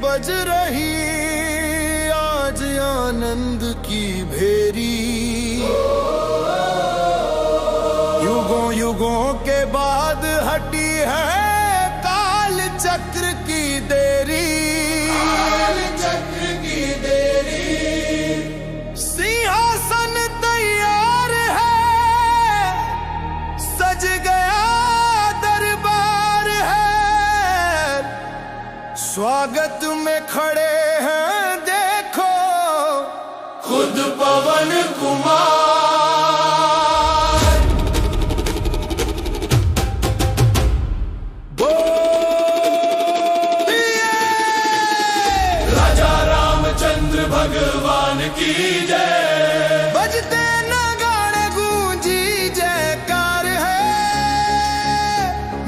बज रही आज आनंद की भेरी। युगों युगों के बाद हटी है काल चक्र की देरी। काल चक्र की देरी। सिंहासन तैयार है, सज गया दरबार है। स्वागत में खड़े हैं देखो खुद पवन कुमार। राजा रामचंद्र भगवान की जय। बजते नगाड़े गूंजी जयकार है।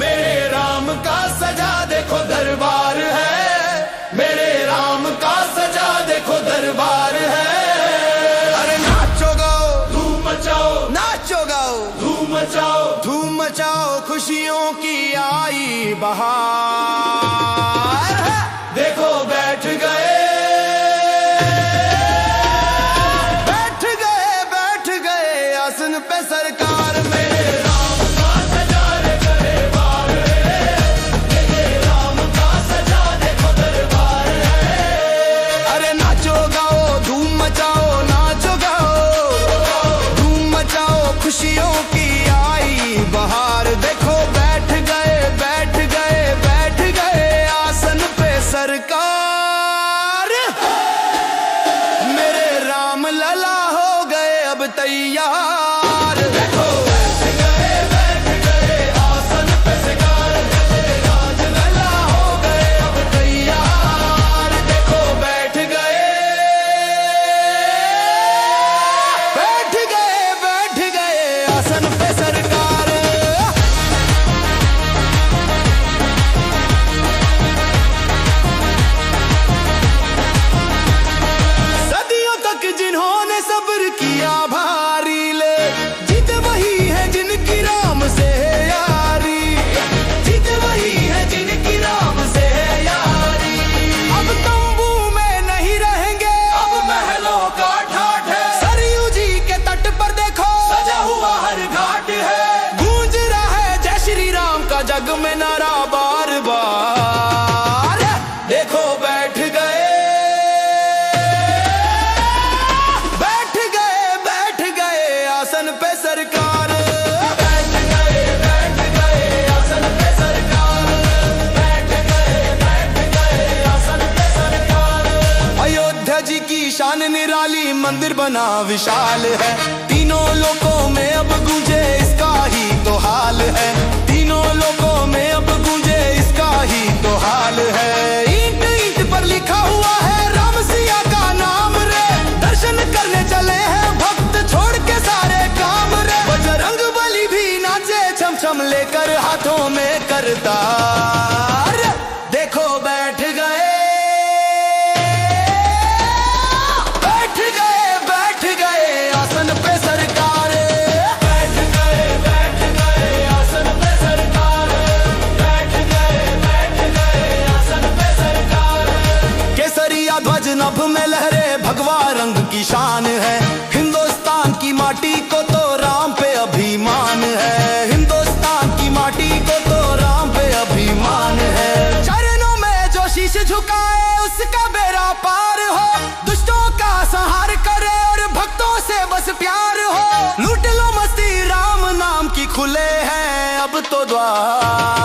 मेरे राम का सजा देखो दरबार है। मेरे राम का सजा देखो दरबार है। अरे नाचो गाओ धूम मचाओ, नाचो गाओ धूम मचाओ, धूम मचाओ, खुशियों की आई बहार। देखो बैठ गए आसन पे सरकार। मेरे राम का सजा रे दरबार है। मेरे राम का सजा देखो दरबार है। अरे नाचो गाओ धूम मचाओ, नाचो गाओ धूम मचाओ, खुशियों की आई बहार। देखो बैठ गए बैठ गए बैठ गए आसन पे सरकार। मेरे राम लला हो गए अब तैयार। जग में नारा बार बार। देखो बैठ गए आसन पे सरकार। बैठ गए आसन पे सरकार। बैठ गए आसन पे सरकार। अयोध्या जी की शान निराली, मंदिर बना विशाल है। तीनों लोकों में अब गूंजे इसका ही तो हाल है। तीनों लोकों में अब गूंजे इसका ही तो हाल है। ईंट ईंट पर लिखा हुआ है राम सिया का नाम रे। दर्शन करने चले हैं भक्त छोड़ के सारे काम रे। बजरंग बली भी नाचे छम छम लेकर हाथों में करतार। देखो बैठ गए आसन पे सरकार। बैठ गए आसन पे सरकार। बैठ गए आसन पे सरकार। केसरिया ध्वज नभ में लहरे भगवा रंग की शान है। हिंदुस्तान की माटी को तो राम पे अभिमान है। हिंदुस्तान की माटी को तो राम पे अभिमान है। चरणों में जो शीश झुकाए उसका बेड़ा पार हो। दुष्टों का संहार करे और भक्तों से बस प्यार हो। लूट लो मस्ती राम नाम की, खुले हैं अब तो द्वार।